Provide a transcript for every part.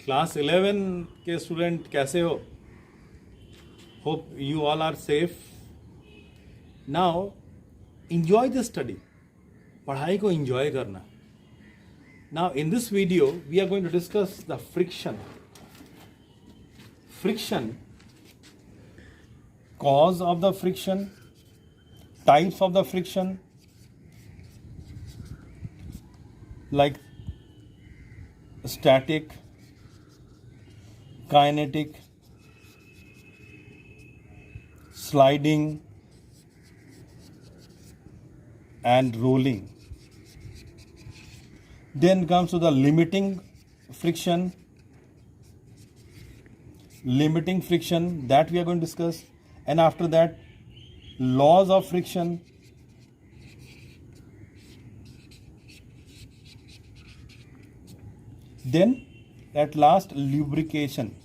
Class 11 के student कैसे हो? Hope you all are safe. Now enjoy the study. पढ़ाई को enjoy करना. Now in this video we are going to discuss the friction. Friction, cause of the friction, types of the friction, like static, kinetic, sliding, and rolling. Then comes to the limiting friction that we are going to discuss, and after that laws of friction, then at last lubrication.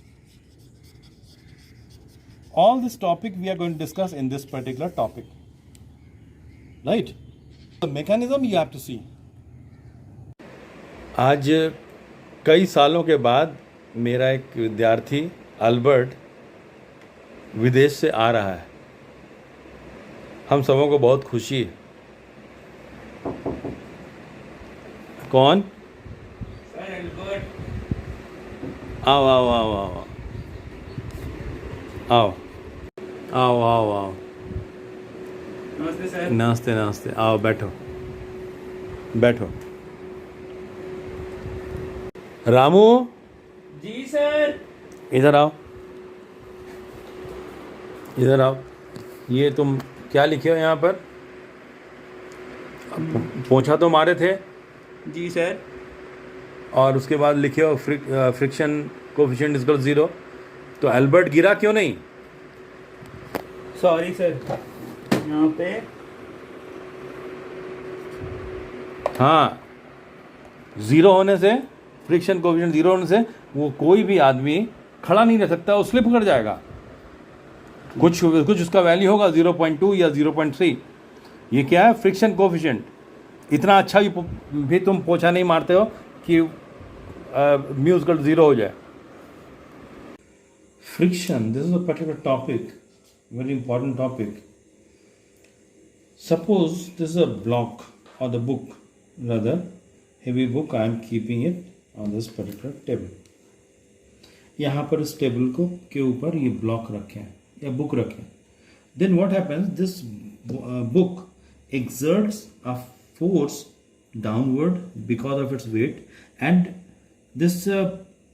All this topic we are going to discuss in this particular topic, right? The mechanism you have to see. आज कई सालों के बाद मेरा एक विद्यार्थी Albert विदेश से आ रहा है. हम सबों को बहुत खुशी है. कौन? Sir Albert. आओ आओ आओ आओ आओ आओ आओ आओ. नमस्ते सर. नमस्ते नमस्ते. आओ बैठो बैठो. रामू जी सर. इधर आओ इधर आओ. ये तुम क्या लिखे हो यहाँ पर? पोंछा तो मारे थे जी सर. और उसके बाद लिखे हो फ्रिक्शन कोफिशिएंट इज इक्वल 0. तो अल्बर्ट गिरा क्यों नहीं? Sorry sir. यहाँ पे हाँ, 0 होने से, फ्रिक्शन कोफिशिएंट 0 होने से वो कोई भी आदमी खड़ा नहीं रह सकता, वो स्लिप कर जाएगा. कुछ उसका वैल्यू होगा 0.2 या 0.3. ये क्या है? Friction coefficient. इतना अच्छा भी तुम पोछा नहीं मारते हो कि म्यूजिकल 0 हो जाए. Friction, this is a particular topic, very important topic. Suppose this is a block or the book, rather heavy book. I am keeping it on this particular table. यहाँ पर इस टेबल को के ऊपर ये ब्लॉक रखें या बुक रखें. Then what happens? This book exerts a force downward because of its weight, and this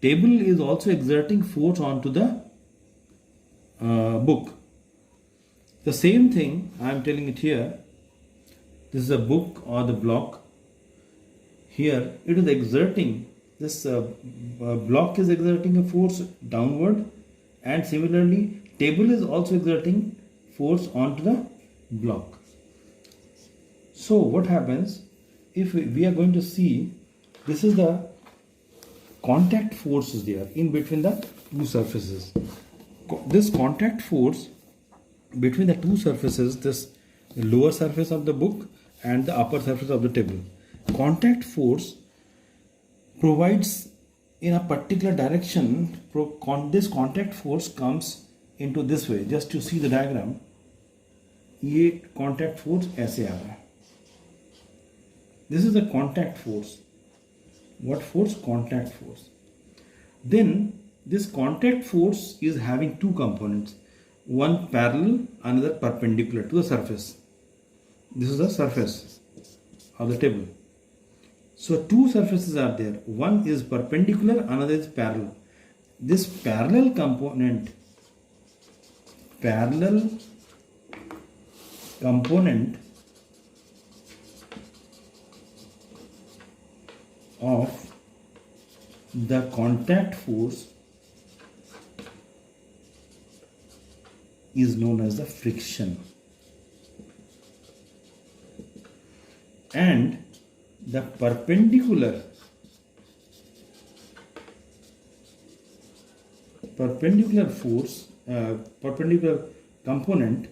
table is also exerting force onto the book. The same thing I am telling it here. This is a book or the block. Here it is exerting, this block is exerting a force downward, and similarly table is also exerting force onto the block. So what happens if we are going to see, this is the contact force is there in between the two surfaces. This contact force between the two surfaces, this lower surface of the book and the upper surface of the table, contact force provides in a particular direction. This contact force comes into this way. Just to see the diagram, ये contact force ऐसे आ रहा है. This is the contact force. What force? Contact force. Then this contact force is having two components. One parallel, another perpendicular to the surface. This is the surface of the table. So two surfaces are there. One is perpendicular, another is parallel. This parallel component of the contact force is known as the friction, and the perpendicular force, perpendicular component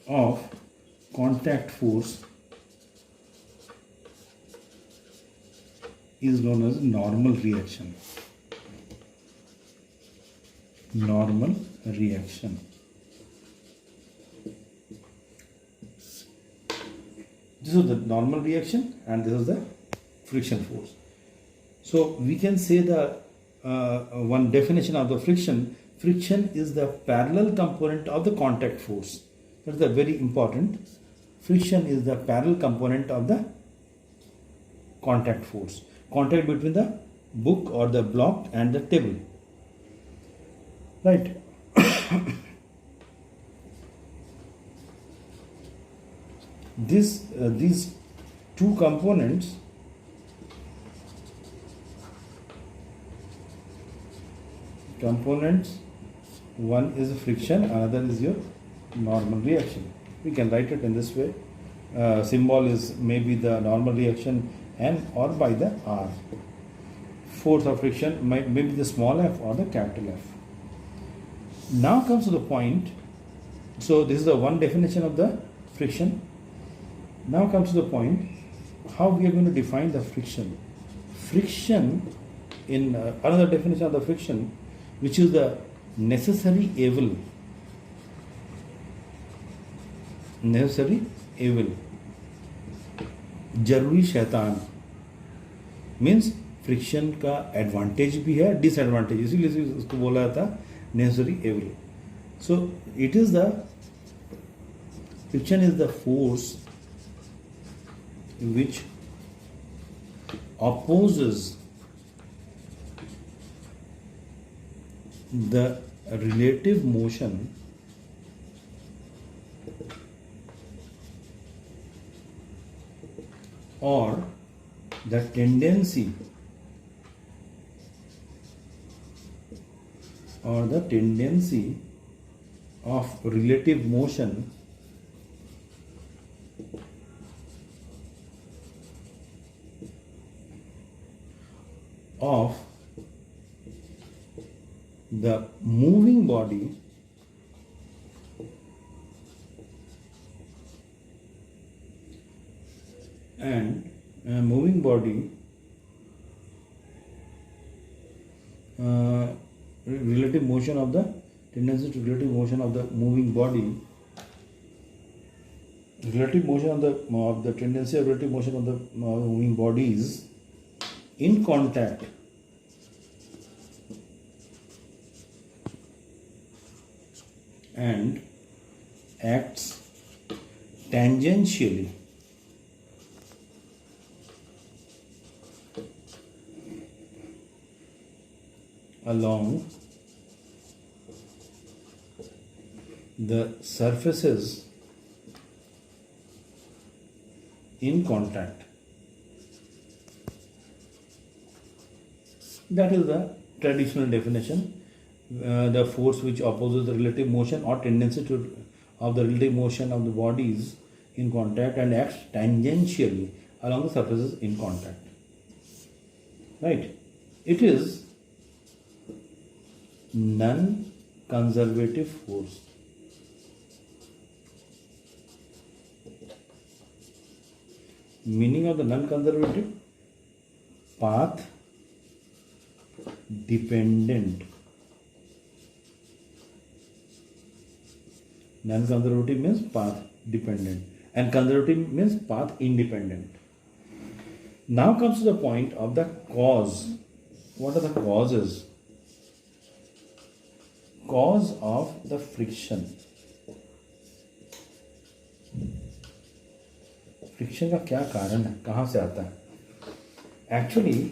of contact force is known as normal reaction. Normal reaction. This is the normal reaction and this is the friction force. So we can say the one definition of the friction. Friction is the parallel component of the contact force. That is the very important. Friction is the parallel component of the contact force. Contact between the book or the block and the table. Right. These two components one is friction, another is your normal reaction. We can write it in this way. Symbol is maybe the normal reaction N or by the R. Force of friction maybe the small f or the capital F. Now comes to the point. So this is the one definition of the friction. Now comes to the point how we are going to define the friction. Friction, in another definition of the friction, which is the necessary evil. Necessary evil. जरूरी शैतान means friction का advantage भी है, disadvantage, इसीलिए उसको बोला जाता necessary evil. So it is the friction is the force which opposes the relative motion or the tendency of relative motion of the moving body and moving body relative motion of the tendency to relative motion of the moving body, relative motion of the tendency of relative motion of the moving bodies in contact and acts tangentially along the surfaces in contact. That is the traditional definition. The force which opposes the relative motion or tendency of the relative motion of the bodies in contact and acts tangentially along the surfaces in contact. Right? It is non-conservative force. Meaning of the non-conservative: path dependent. Non-conservative means path dependent and conservative means path independent. Now comes to the point of the cause. What are the causes? Cause of the friction. Friction का क्या कारण है, कहाँ से आता है? Actually,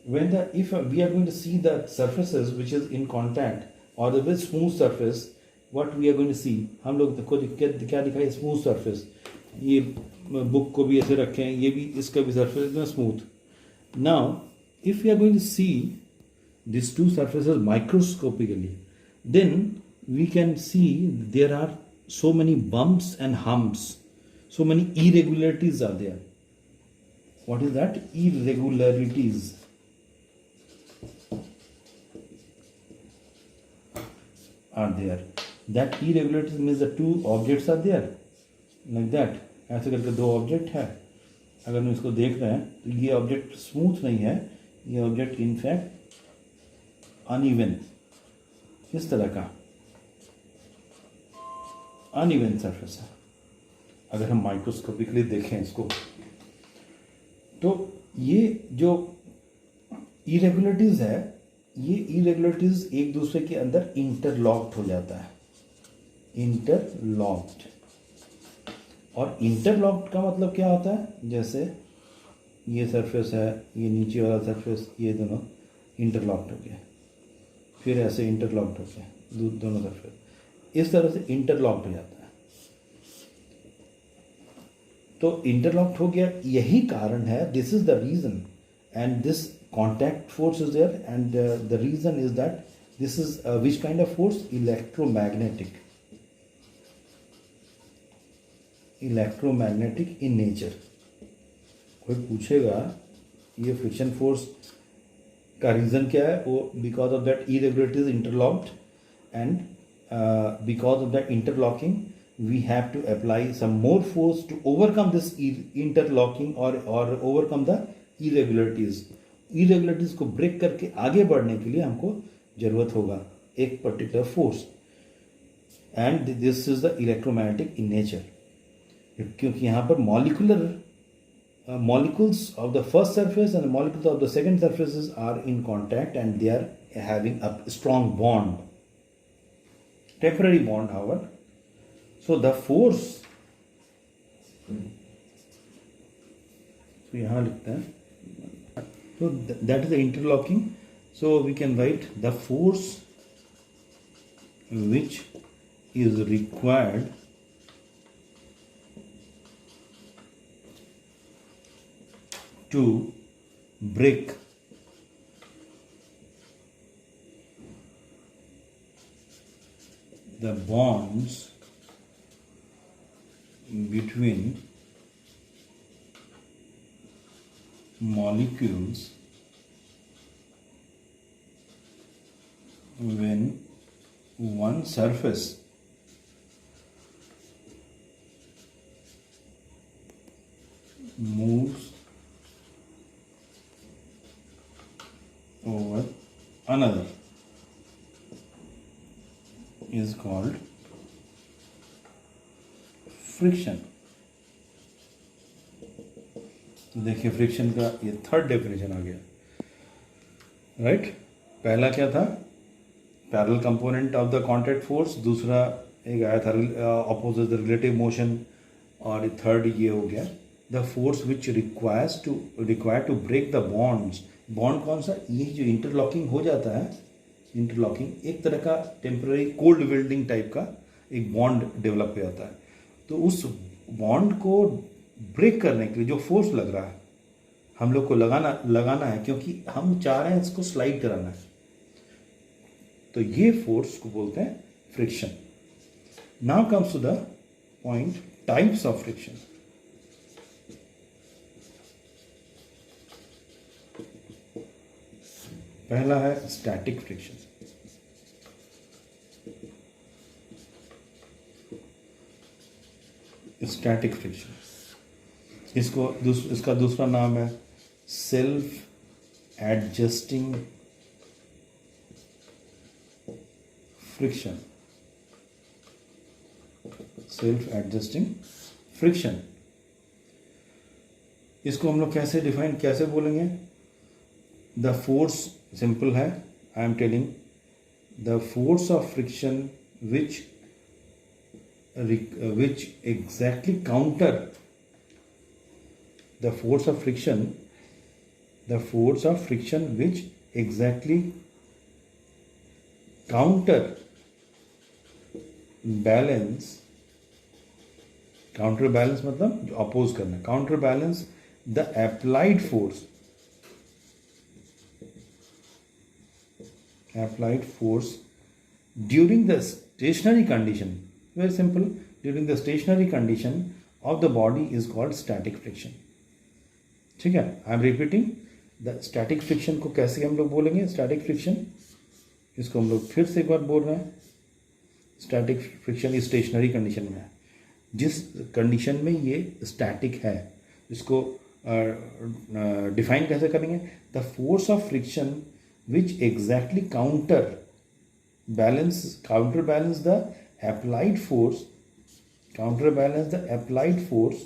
if we are going to see the surfaces which is in contact or the very smooth surface, what we are going to see, हम लोग को क्या दिखाई? Smooth surface. ये बुक को भी ऐसे रखें, ये भी, इसका भी सरफेस इतना smooth. Now, if we are going to see these two surfaces microscopically, then we can see there are so many bumps and humps, so many irregularities are there. What is that? Irregularities. Are there. That irregularities means the two objects are there. Like that. ऐसे करके दो object है अगर हम इसको देख रहे हैं तो ये ऑब्जेक्ट स्मूथ नहीं है, ये ऑब्जेक्ट इनफैक्ट अनइवन, इस तरह का अनइवन सरफेस है। अगर हम माइक्रोस्कोपिकली देखें इसको तो ये जो इरेगुलरिटीज है, ये इरेगुलरिटीज एक दूसरे के अंदर इंटरलॉक्ड हो जाता है, इंटरलॉक्ड। और इंटरलॉक्ड का मतलब क्या होता है, जैसे ये सरफेस है, ये नीचे वाला सरफेस, ये दोनों इंटरलॉक्ड हो गए, फिर ऐसे इंटरलॉक्ड हो गए दोनों सरफेस, इस तरह से इंटरलॉक्ड हो जाता है। तो इंटरलॉक्ड हो गया, यही कारण है, this is the reason, and this contact force is there, and the reason is that this is which kind of force? Electromagnetic in nature। कोई पूछेगा ये फ्रिक्शन फोर्स का रीजन क्या है, वो because of that irregularities interlocked, and because of that interlocking we have to apply some more force to overcome this interlocking or overcome the irregularities को break करके आगे बढ़ने के लिए हमको जरूरत होगा एक particular force, and this is the electromagnetic in nature. क्योंकि यहाँ पर molecules of the first surface and the molecules of the second surfaces are in contact, and they are having a strong bond, temporary bond however। So the force, तो यहाँ लिखते हैं, so that is the interlocking। So we can write the force which is required to break the bonds between molecules when one surface moves over another is called friction। तो देखिए friction का ये third definition आ गया, right. पहला क्या था, parallel component of the contact force, दूसरा एक आया था ऑपोजिट द रिलेटिव मोशन, और थर्ड ये हो गया the force which require to break the bonds. Bond कौन सा, ये जो इंटरलॉकिंग हो जाता है, इंटरलॉकिंग एक तरह का टेम्पररी कोल्ड वेल्डिंग टाइप का एक बॉन्ड डेवलप हो जाता है। तो उस बॉन्ड को ब्रेक करने के लिए जो फोर्स लग रहा है, हम लोग को लगाना है, क्योंकि हम चाह रहे हैं इसको स्लाइड कराना है, तो ये फोर्स को बोलते हैं friction. Now comes to the point, types of friction. पहला है स्टैटिक फ्रिक्शन। स्टैटिक फ्रिक्शन, इसका दूसरा नाम है self adjusting friction. Self adjusting friction, इसको हम लोग कैसे डिफाइन कैसे बोलेंगे? द फोर्स सिंपल है, I am telling the force of friction which exactly counter the force of friction which exactly counterbalance मतलब जो अपोज करना, counterbalance the applied force during the stationary condition। Very simple, during the stationary condition of the body is called static friction। ठीक है, I am repeating the static friction को कैसे हम लोग बोलेंगे? स्टैटिक फ्रिक्शन, इसको हम लोग फिर से एक बार बोल रहे हैं, स्टैटिक फ्रिक्शन इस स्टेशनरी कंडीशन में है, जिस कंडीशन में ये स्टैटिक है, इसको डिफाइन कैसे करेंगे? The force of friction which exactly counter balance the applied force,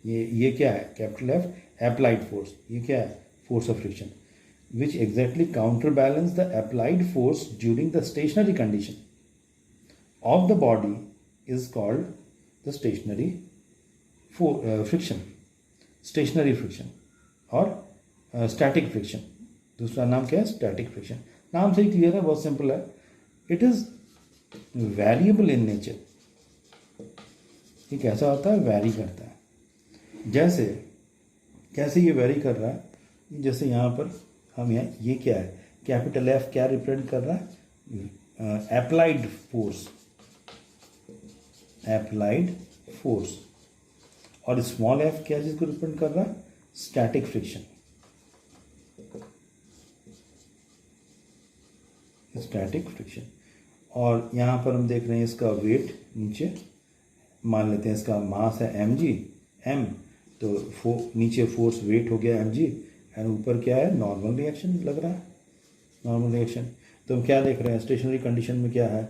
ये क्या है? कैपिटल एफ अप्लाइड फोर्स, ये क्या है? Force of friction which exactly counter balance the applied force during the stationary condition of the body is called the stationary friction, stationary friction और static friction. दूसरा नाम क्या है? Static friction. नाम से ही क्लियर है, बहुत सिंपल है। It is variable in nature. ये कैसा होता है? वेरी करता है। जैसे कैसे ये वेरी कर रहा है? जैसे यहाँ पर हम ये क्या है? कैपिटल एफ क्या रिप्रेजेंट कर रहा है? Applied force. और स्मॉल एफ क्या चीज को रिप्रेजेंट कर रहा है? Static friction. और यहाँ पर हम देख रहे हैं इसका वेट, नीचे मान लेते हैं इसका मास है एम, तो नीचे फोर्स वेट हो गया mg, एंड ऊपर क्या है? नॉर्मल रिएक्शन लग रहा है, नॉर्मल रिएक्शन। तो हम क्या देख रहे हैं? स्टेशनरी कंडीशन में क्या है?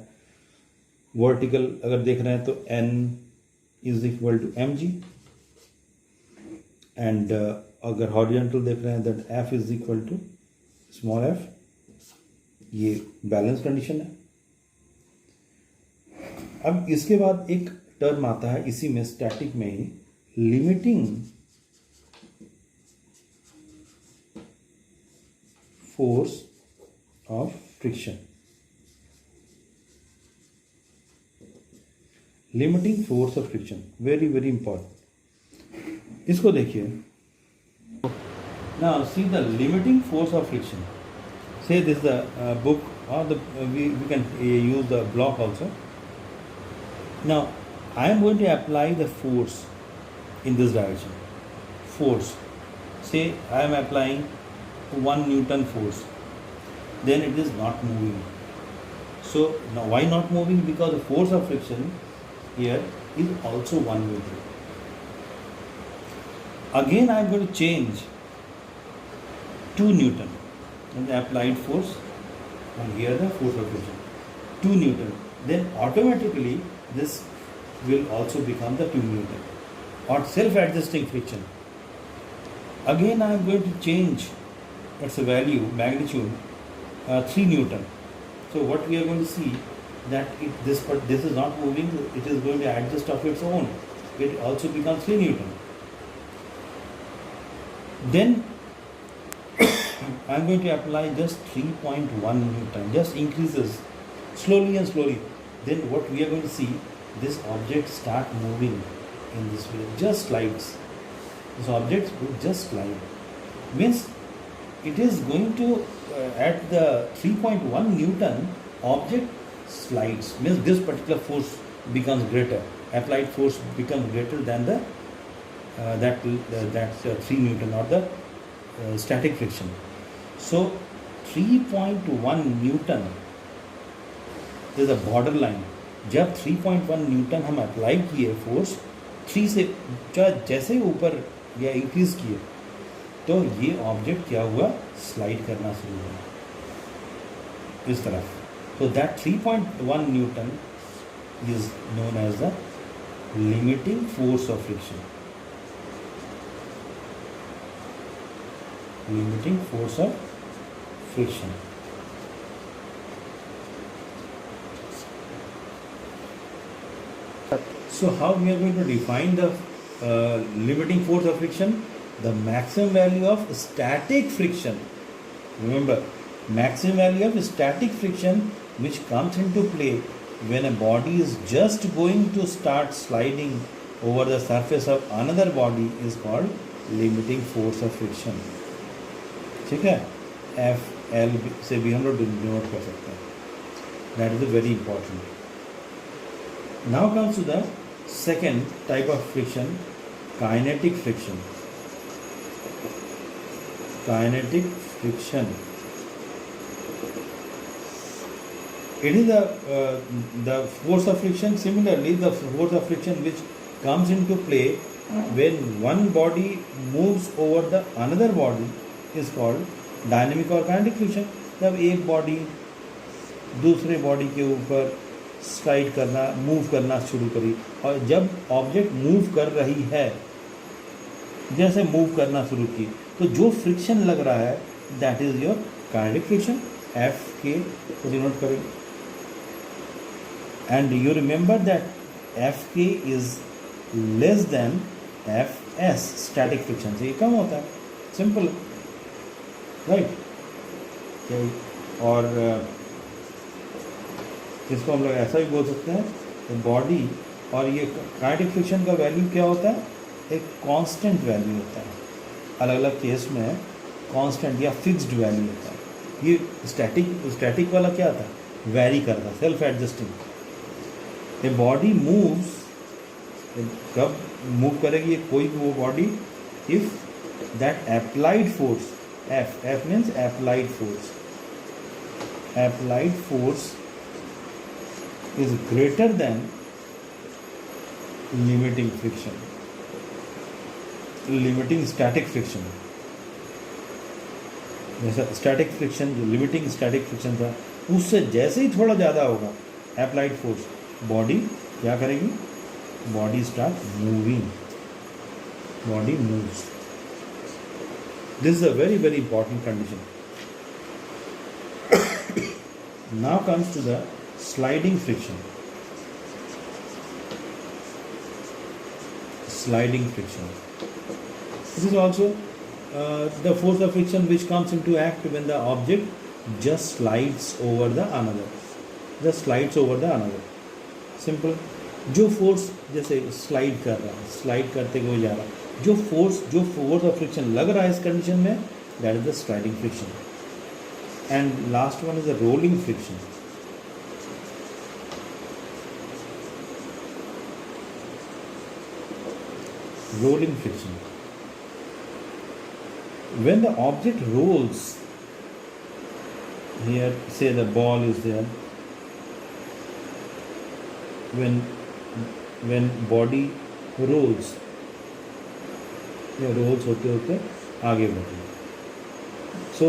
वर्टिकल अगर देख रहे हैं तो n is equal to mg, and अगर हॉरिजॉन्टल देख रहे हैं that f is equal to small f। ये बैलेंस कंडीशन है। अब इसके बाद एक टर्म आता है इसी में, स्टैटिक में ही, limiting force of friction. Limiting force of friction, very very important. इसको देखिए। Now see the limiting force of friction. Say this is the book, or we can use the block also. Now I am going to apply the force in this direction. Force, say I am applying 1 Newton force, then it is not moving. So now why not moving? Because the force of friction here is also 1 Newton. Again I am going to change 2 Newton and the applied force, and here the force of friction 2 Newton, then automatically this will also become the 2 Newton or self-adjusting friction. Again I am going to change its value, magnitude, 3 Newton. So what we are going to see that this is not moving, it is going to adjust of its own. It also becomes 3 Newton. Then I am going to apply just 3.1 Newton, just increases slowly and slowly. Then what we are going to see, this object start moving in this way, just slides. This object will just slide. Means it is going to, at the 3.1 Newton, object slides. Means this particular force becomes greater. Applied force becomes greater than the that 3 Newton or the static friction. So 3.1 Newton is a border line. जब 3.1 Newton हम apply किए force, 3 से जैसे ही ऊपर या increase किए तो ये ऑब्जेक्ट क्या हुआ? स्लाइड करना शुरू हुआ इस तरफ. So that 3.1 Newton is known as the limiting force of friction. Limiting force of friction. So how we are going to define the limiting force of friction? The maximum value of static friction. Remember, maximum value of static friction which comes into play when a body is just going to start sliding over the surface of another body is called limiting force of friction. ठीक है, F L से भी हम लोग denote कर सकते हैं. That is very important. Now comes to the second type of friction, kinetic friction. Kinetic friction, it is the force of friction. Similarly, the force of friction which comes into play when one body moves over the another body is called dynamic or kinetic friction. जब एक body दूसरे body के ऊपर slide करना move करना शुरू करी, और जब ऑब्जेक्ट मूव कर रही है, जैसे मूव करना शुरू की, तो जो फ्रिक्शन लग रहा है that is your kinetic friction, F K को डिनोट करेंगे. And you remember that F K is less than F S, static friction से ये कम होता है. Simple, right. और इसको हम लोग ऐसा भी बोल सकते हैं, तो बॉडी और ये काइनेटिक फ्रिक्शन का वैल्यू क्या होता है, एक कांस्टेंट वैल्यू होता है. अलग अलग केस में कांस्टेंट या फिक्स्ड वैल्यू होता है. ये स्टैटिक वाला क्या था, वैरी करता, self adjusting. A body moves, कब मूव करेगी ये कोई भी वो body, if that applied force, F means applied force, applied force is greater than limiting friction, limiting static friction. जैसा स्टैटिक फ्रिक्शन, जो लिमिटिंग स्टैटिक फ्रिक्शन था, उससे जैसे ही थोड़ा ज़्यादा होगा अप्लाइड फोर्स, बॉडी क्या करेगी, body start moving, body moves. This is a very very important condition. Now comes to the sliding friction. Sliding friction. This is also the force of friction which comes into act when the object just slides over the another. Just slides over the another. Simple. जो force जैसे slide कर रहा है, slide करते हुए जा रहा है, जो फोर्स ऑफ फ्रिक्शन लग रहा है इस कंडीशन में, that is the sliding friction. And last one is the rolling friction. Rolling friction. When the object rolls, here say the ball is there, when body rolls, ये rolls होते होते आगे बढ़ती है. So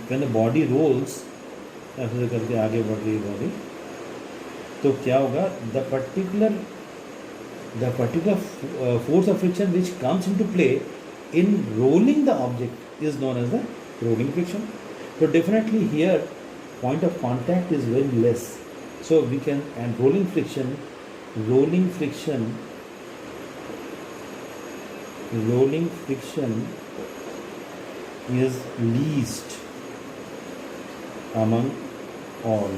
when the body rolls, ऐसे करके आगे बढ़ रही है बॉडी, तो क्या होगा, the particular force of friction which comes into play in rolling the object is known as the rolling friction. So definitely here point of contact is very less, so we can, and rolling friction is least among all.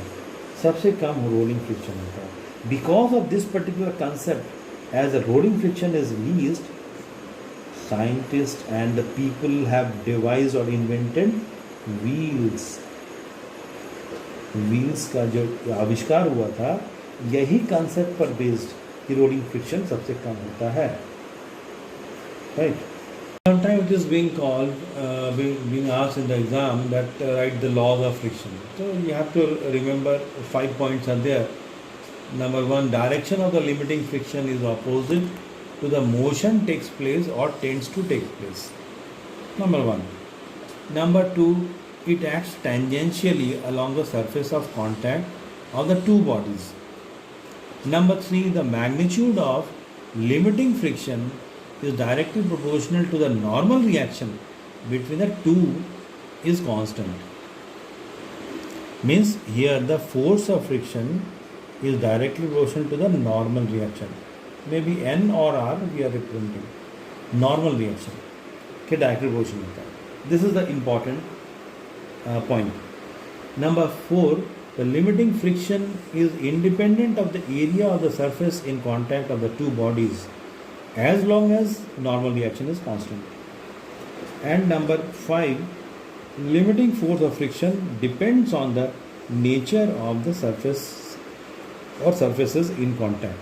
सबसे कम rolling friction होता है. Because of this particular concept, as the rolling friction is least, scientists and the people have devised or invented wheels. wheels का जो आविष्कार हुआ था, यही concept पर बेस्ड कि रोलिंग फ्रिक्शन सबसे कम होता है. Right. Sometimes it is being called, being asked in the exam that write the laws of friction. So you have to remember 5 points are there. Number 1, direction of the limiting friction is opposite to the motion takes place or tends to take place. Number 1. Number 2, it acts tangentially along the surface of contact of the two bodies. Number 3, the magnitude of limiting friction is directly proportional to the normal reaction between the two is constant. Means here the force of friction is directly proportional to the normal reaction. Maybe N or R we are representing. Normal reaction के directly proportional होता है. This is the important point. Number 4, the limiting friction is independent of the area of the surface in contact of the two bodies, as long as normal reaction is constant. And number 5, limiting force of friction depends on the nature of the surface or surfaces in contact.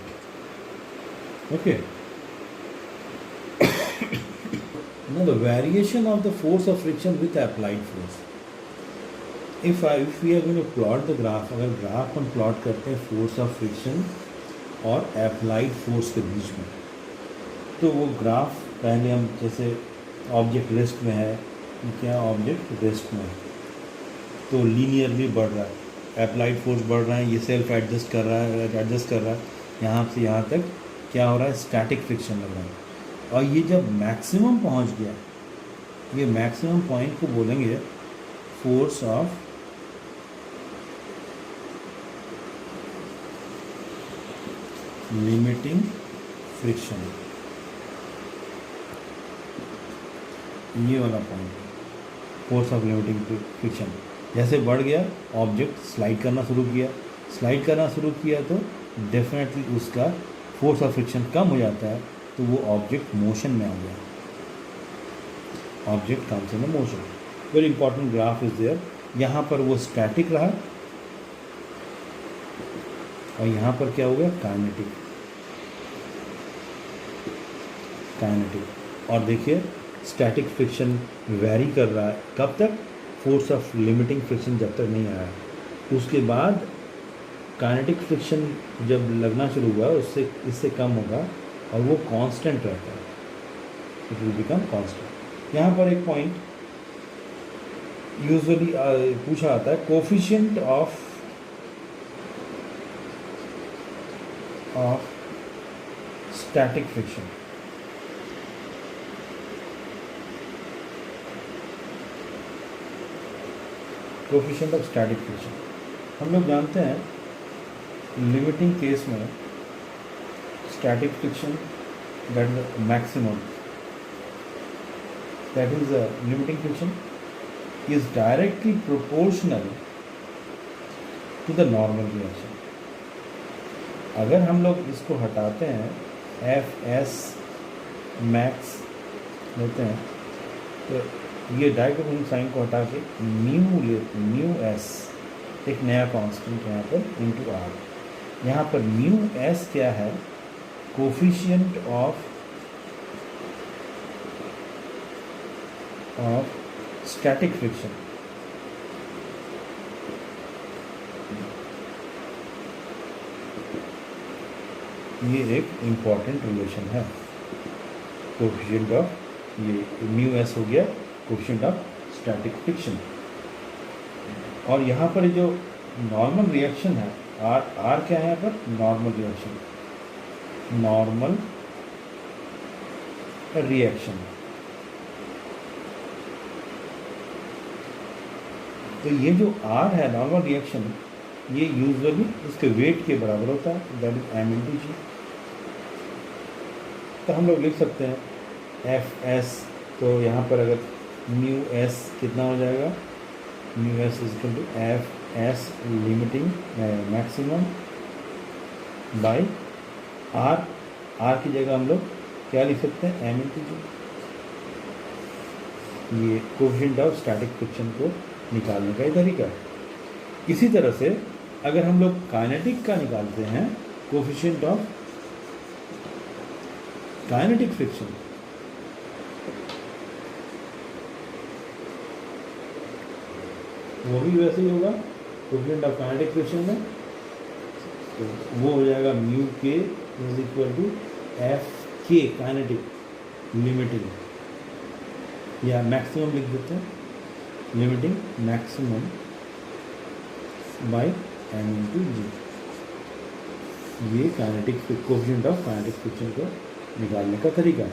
Okay. Now the variation of the force of friction with applied force. If we are going to plot the graph, अगर graph हम plot करते हैं force of friction और applied force के बीच में, तो वो graph पहले हम जैसे ऑब्जेक्ट रेस्ट में है, क्या ऑब्जेक्ट रेस्ट में है, तो लीनियरली बढ़ रहा है, अप्लाइड फोर्स बढ़ रहा है, ये सेल्फ एडजस्ट कर रहा है, यहाँ से यहाँ तक क्या हो रहा है, स्टैटिक फ्रिक्शन लग रहा है। और ये जब मैक्सिमम पहुँच गया, ये मैक्सिमम पॉइंट को बोलेंगे फोर्स ऑफ लिमिटिंग फ्रिक्शन, ये वाला point, force of limiting friction. जैसे बढ़ गया, ऑब्जेक्ट स्लाइड करना शुरू किया तो डेफिनेटली उसका फोर्स ऑफ फ्रिक्शन कम हो जाता है, तो वो ऑब्जेक्ट मोशन में आ गया, object comes in motion. Very important graph is there. यहाँ पर वो स्टैटिक रहा और यहाँ पर क्या हो गया, काइनेटिक। और देखिए स्टैटिक फ्रिक्शन वेरी कर रहा है, कब तक, फोर्स ऑफ लिमिटिंग फ्रिक्शन जब तक नहीं आया। उसके बाद काइनेटिक फ्रिक्शन जब लगना शुरू हुआ उससे इससे कम होगा और वो कांस्टेंट रहता है, इट विल बिकम कांस्टेंट। यहाँ पर एक पॉइंट यूजुअली पूछा आता है, coefficient of static friction. Coefficient of static friction हम लोग जानते हैं लिमिटिंग केस में static friction that is maximum, that is limiting friction is directly proportional to the normal reaction। अगर हम लोग इसको हटाते हैं, एफ एस मैक्स लेते हैं, तो ये डायगोनल साइन को हटा के म्यू एस, एक नया कांस्टेंट यहाँ पर इनटू आर। यहाँ पर म्यू एस क्या है, कोफिशिएंट ऑफ स्टैटिक फ्रिक्शन। ये एक इम्पॉर्टेंट रिलेशन है, कोफिशिएंट ऑफ, ये म्यू एस हो गया कोफिशिएंट ऑफ स्टैटिक फ्रिक्शन। और यहाँ पर जो नॉर्मल रिएक्शन है, आर क्या है यहाँ पर, नॉर्मल रिएक्शन। तो ये जो आर है, नॉर्मल रिएक्शन, ये यूजुअली उसके वेट के बराबर होता है, दैट इज एम इंटू जी। तो हम लोग लिख सकते हैं एफ एस, तो यहाँ पर अगर म्यू एस कितना हो जाएगा, mu S is equal to F S limiting maximum by R. R की जगह हम लोग क्या लिख सकते हैं, एम इंटू जी। ये कोफिशिएंट ऑफ स्टैटिक फ्रिक्शन को निकालने का ही तरीका है। इसी तरह से अगर हम लोग काइनेटिक का निकालते हैं, कोफिशिएंट ऑफ काइनेटिक फ्रिक्शन, वो भी वैसे ही होगा, कोफिशिएंट ऑफ काइनेटिक फ्रिक्शन में तो वो हो जाएगा mu K is equal to F K kinetic limiting, या मैक्सिमम लिख देते हैं, limiting maximum by M into G. ये kinetic coefficient of kinetic friction को निकालने का तरीका है।